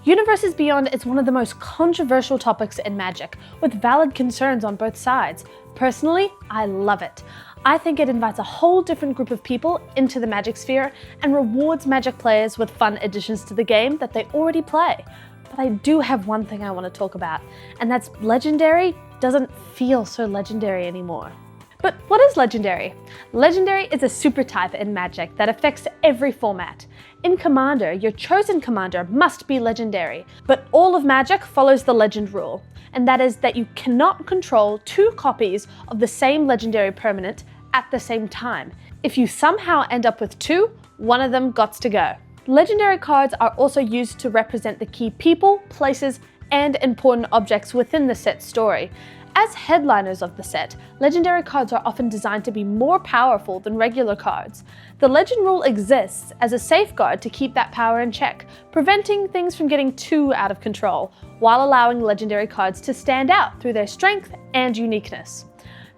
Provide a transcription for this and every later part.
Universes Beyond is one of the most controversial topics in Magic, with valid concerns on both sides. Personally, I love it. I think it invites a whole different group of people into the Magic sphere and rewards Magic players with fun additions to the game that they already play. But I do have one thing I want to talk about, and that's Legendary doesn't feel so legendary anymore. But what is Legendary? Legendary is a super type in Magic that affects every format. In Commander, your chosen commander must be legendary, but all of Magic follows the legend rule, and that is that you cannot control 2 copies of the same legendary permanent at the same time. If you somehow end up with 2, one of them gots to go. Legendary cards are also used to represent the key people, places, and important objects within the set's story. As headliners of the set, legendary cards are often designed to be more powerful than regular cards. The legend rule exists as a safeguard to keep that power in check, preventing things from getting too out of control, while allowing legendary cards to stand out through their strength and uniqueness.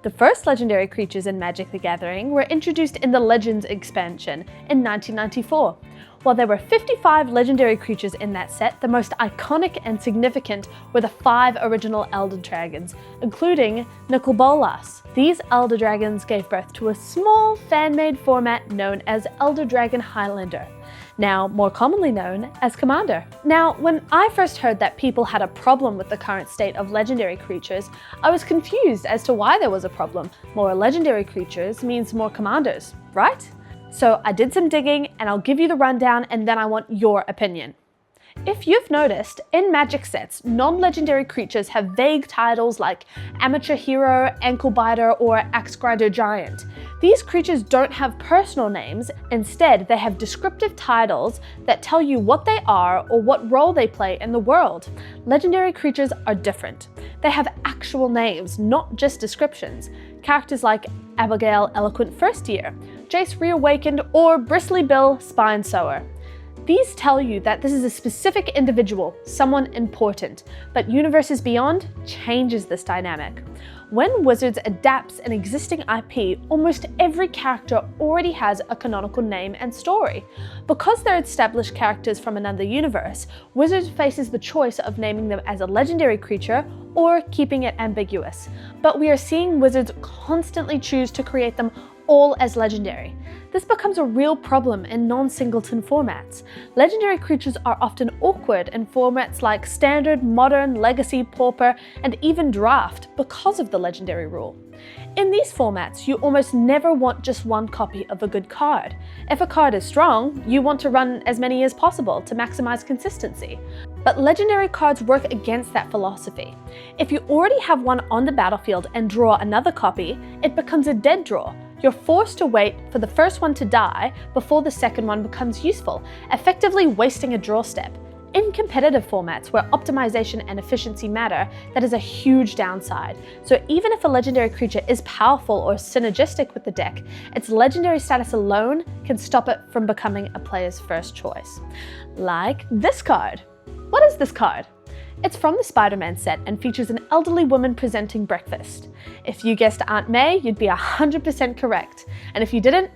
The first legendary creatures in Magic the Gathering were introduced in the Legends expansion in 1994. While there were 55 legendary creatures in that set, the most iconic and significant were the 5 original Elder Dragons, including Nicol Bolas. These Elder Dragons gave birth to a small fan-made format known as Elder Dragon Highlander, now more commonly known as Commander. Now, when I first heard that people had a problem with the current state of legendary creatures, I was confused as to why there was a problem. More legendary creatures means more commanders, right? So I did some digging and I'll give you the rundown and then I want your opinion. If you've noticed, in Magic sets, non-legendary creatures have vague titles like Amateur Hero, Ankle Biter, or Axe Grinder Giant. These creatures don't have personal names, instead they have descriptive titles that tell you what they are or what role they play in the world. Legendary creatures are different. They have actual names, not just descriptions. Characters like Abigail Eloquent First Year, Jace Reawakened, or Bristly Bill Spine Sower. These tell you that this is a specific individual, someone important, but Universes Beyond changes this dynamic. When Wizards adapts an existing IP, almost every character already has a canonical name and story. Because they're established characters from another universe, Wizards faces the choice of naming them as a legendary creature or keeping it ambiguous. But we are seeing Wizards constantly choose to create them all as legendary. This becomes a real problem in non-singleton formats. Legendary creatures are often awkward in formats like Standard, Modern, Legacy, Pauper, and even Draft because of the legendary rule. In these formats, you almost never want just one copy of a good card. If a card is strong, you want to run as many as possible to maximize consistency. But legendary cards work against that philosophy. If you already have one on the battlefield and draw another copy, it becomes a dead draw. You're forced to wait for the first one to die before the second one becomes useful, effectively wasting a draw step. In competitive formats where optimization and efficiency matter, that is a huge downside. So even if a legendary creature is powerful or synergistic with the deck, its legendary status alone can stop it from becoming a player's first choice. Like this card. What is this card? It's from the Spider-Man set and features an elderly woman presenting breakfast. If you guessed Aunt May, you'd be 100% correct. And if you didn't,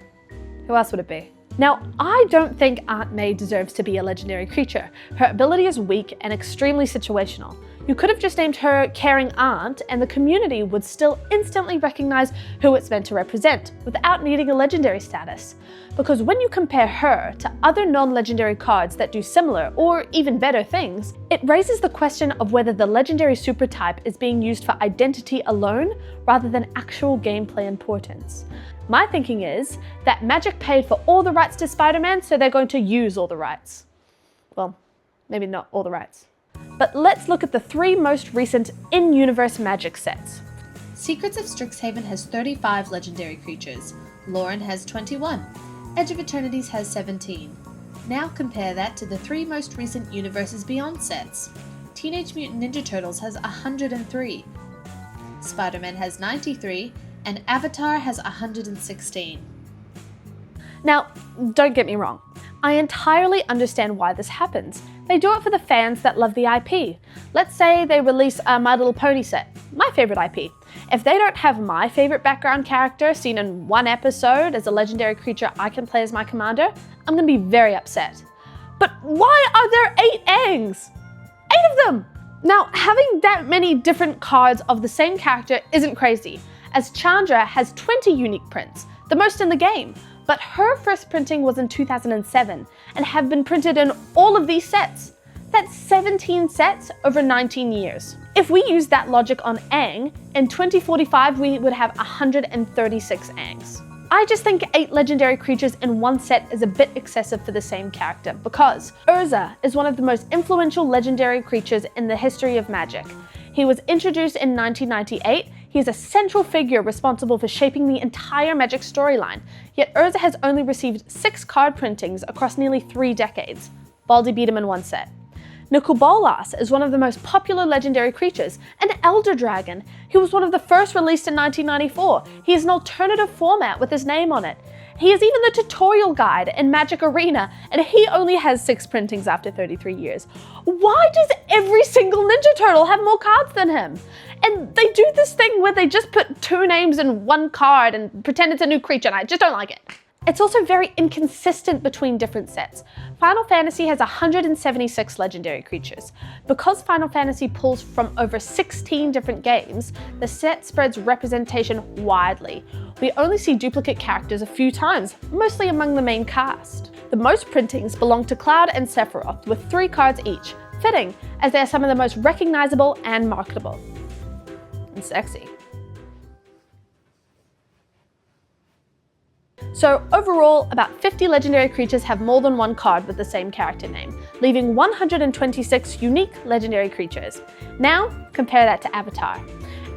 who else would it be? Now, I don't think Aunt May deserves to be a legendary creature. Her ability is weak and extremely situational. You could have just named her Caring Aunt and the community would still instantly recognize who it's meant to represent without needing a legendary status. Because when you compare her to other non-legendary cards that do similar or even better things, it raises the question of whether the legendary super type is being used for identity alone rather than actual gameplay importance. My thinking is that Magic paid for all the rights to Spider-Man, so they're going to use all the rights. Well, maybe not all the rights. But let's look at the 3 most recent in-universe Magic sets. Secrets of Strixhaven has 35 legendary creatures. Lauren has 21. Edge of Eternities has 17. Now compare that to the 3 most recent Universes Beyond sets. Teenage Mutant Ninja Turtles has 103. Spider-Man has 93. And Avatar has 116. Now, don't get me wrong. I entirely understand why this happens. They do it for the fans that love the IP. Let's say they release a My Little Pony set, my favorite IP. If they don't have my favorite background character seen in one episode as a legendary creature I can play as my commander, I'm gonna be very upset. But why are there 8 Aangs? 8 of them! Now, having that many different cards of the same character isn't crazy, as Chandra has 20 unique prints, the most in the game, but her first printing was in 2007 and have been printed in all of these sets. That's 17 sets over 19 years. If we use that logic on Aang, in 2045 we would have 136 Aangs. I just think 8 legendary creatures in one set is a bit excessive for the same character because Urza is one of the most influential legendary creatures in the history of Magic. He was introduced in 1998, he is a central figure responsible for shaping the entire Magic storyline, yet Urza has only received 6 card printings across nearly 3 decades. Baldi beat him in one set. Nukubolas is one of the most popular legendary creatures, an Elder Dragon. He was one of the first released in 1994. He is an alternative format with his name on it. He is even the tutorial guide in Magic Arena, and he only has 6 printings after 33 years. Why does every single Ninja Turtle have more cards than him? And they do this thing where they just put 2 names in one card and pretend it's a new creature, and I just don't like it. It's also very inconsistent between different sets. Final Fantasy has 176 legendary creatures. Because Final Fantasy pulls from over 16 different games, the set spreads representation widely. We only see duplicate characters a few times, mostly among the main cast. The most printings belong to Cloud and Sephiroth, with 3 cards each, fitting, as they are some of the most recognizable and marketable. And sexy. So overall, about 50 legendary creatures have more than one card with the same character name, leaving 126 unique legendary creatures. Now, compare that to Avatar.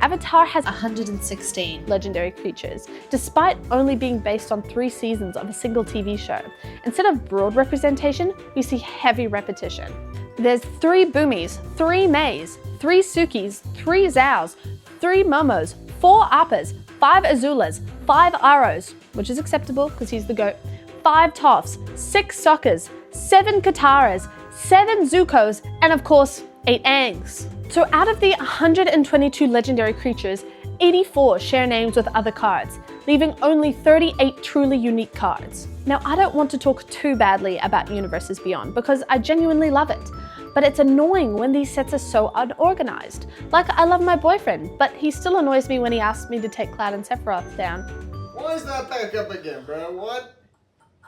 Avatar has 116 legendary creatures, despite only being based on 3 seasons of a single TV show. Instead of broad representation, we see heavy repetition. There's 3 Boomies, 3 Meis, 3 Sukis, 3 Zhaos, 3 Momos, 4 Appas, 5 Azulas, 5 Aros, which is acceptable because he's the GOAT, 5 Toffs, 6 Soccers, 7 Kataras, 7 Zuko's, and of course, 8 Aangs. So out of the 122 legendary creatures, 84 share names with other cards, leaving only 38 truly unique cards. Now, I don't want to talk too badly about Universes Beyond because I genuinely love it. But it's annoying when these sets are so unorganized. Like, I love my boyfriend, but he still annoys me when he asks me to take Cloud and Sephiroth down. Why is that back up again, bro? What?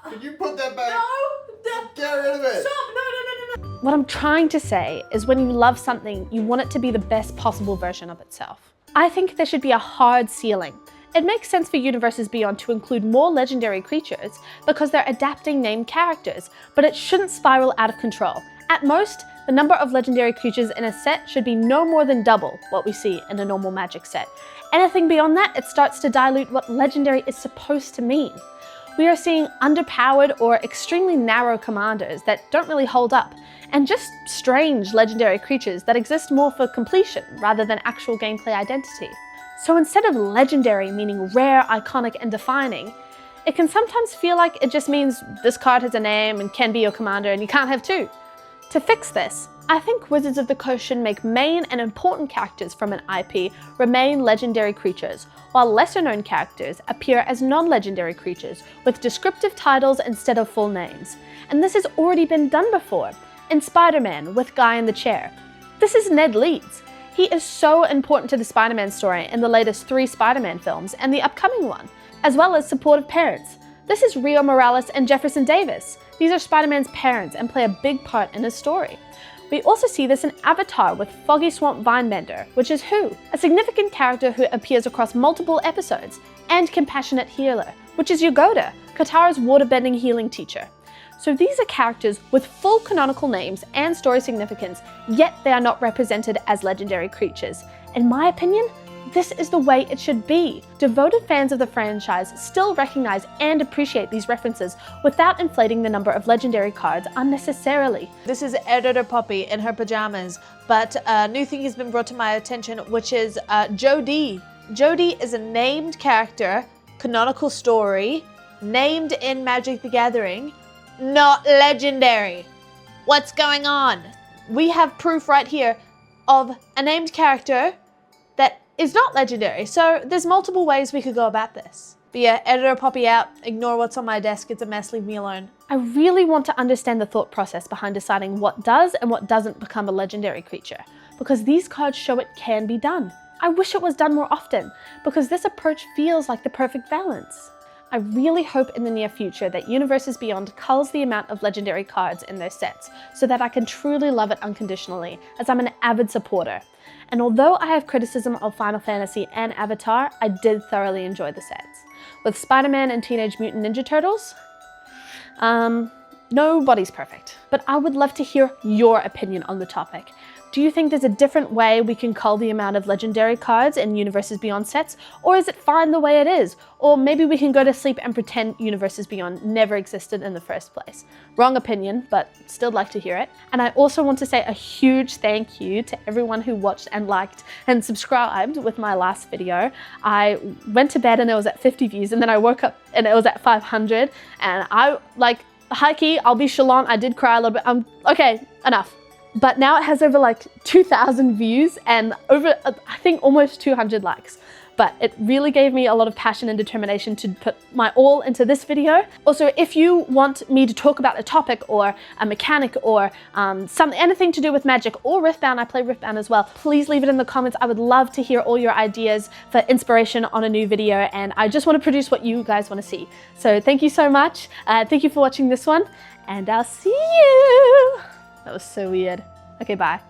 Can you put that back? No! Get rid of it! Stop! No! What I'm trying to say is when you love something, you want it to be the best possible version of itself. I think there should be a hard ceiling. It makes sense for Universes Beyond to include more legendary creatures because they're adapting named characters, but it shouldn't spiral out of control. At most, the number of legendary creatures in a set should be no more than double what we see in a normal Magic set. Anything beyond that, it starts to dilute what legendary is supposed to mean. We are seeing underpowered or extremely narrow commanders that don't really hold up, and just strange legendary creatures that exist more for completion rather than actual gameplay identity. So instead of legendary meaning rare, iconic, and defining, it can sometimes feel like it just means this card has a name and can be your commander and you can't have 2. To fix this, I think Wizards of the Coast should make main and important characters from an IP remain legendary creatures, while lesser-known characters appear as non-legendary creatures with descriptive titles instead of full names. And this has already been done before, in Spider-Man with Guy in the Chair. This is Ned Leeds. He is so important to the Spider-Man story in the latest 3 Spider-Man films and the upcoming one, as well as supportive parents. This is Rio Morales and Jefferson Davis. These are Spider-Man's parents and play a big part in his story. We also see this in Avatar with Foggy Swamp Vinebender, which is Who, a significant character who appears across multiple episodes, and Compassionate Healer, which is Yagoda, Katara's waterbending healing teacher. So these are characters with full canonical names and story significance, yet they are not represented as legendary creatures. In my opinion, this is the way it should be. Devoted fans of the franchise still recognize and appreciate these references without inflating the number of legendary cards unnecessarily. This is Editor Poppy in her pajamas, but a new thing has been brought to my attention, which is Jodie. Jodie is a named character, canonical story, named in Magic the Gathering, not legendary. What's going on? We have proof right here of a named character that is not legendary, so there's multiple ways we could go about this. But yeah, editor Poppy out. Ignore what's on my desk. It's a mess. Leave me alone. I really want to understand the thought process behind deciding what does and what doesn't become a legendary creature, because these cards show it can be done. I wish it was done more often, because this approach feels like the perfect balance. I really hope in the near future that Universes Beyond culls the amount of legendary cards in their sets so that I can truly love it unconditionally, as I'm an avid supporter. And although I have criticism of Final Fantasy and Avatar, I did thoroughly enjoy the sets. With Spider-Man and Teenage Mutant Ninja Turtles, nobody's perfect. But I would love to hear your opinion on the topic. Do you think there's a different way we can cull the amount of legendary cards in Universes Beyond sets? Or is it fine the way it is? Or maybe we can go to sleep and pretend Universes Beyond never existed in the first place. Wrong opinion, but still like to hear it. And I also want to say a huge thank you to everyone who watched and liked and subscribed with my last video. I went to bed and it was at 50 views, and then I woke up and it was at 500, and I, like, high key, I'll be chalant, I did cry a little bit. Okay, enough. But now it has over like 2,000 views and over, I think, almost 200 likes. But it really gave me a lot of passion and determination to put my all into this video. Also, if you want me to talk about a topic or a mechanic or anything to do with magic or Riftbound, I play Riftbound as well, please leave it in the comments. I would love to hear all your ideas for inspiration on a new video, and I just want to produce what you guys want to see. So thank you so much. Thank you for watching this one, and I'll see you. That was so weird. Okay, bye.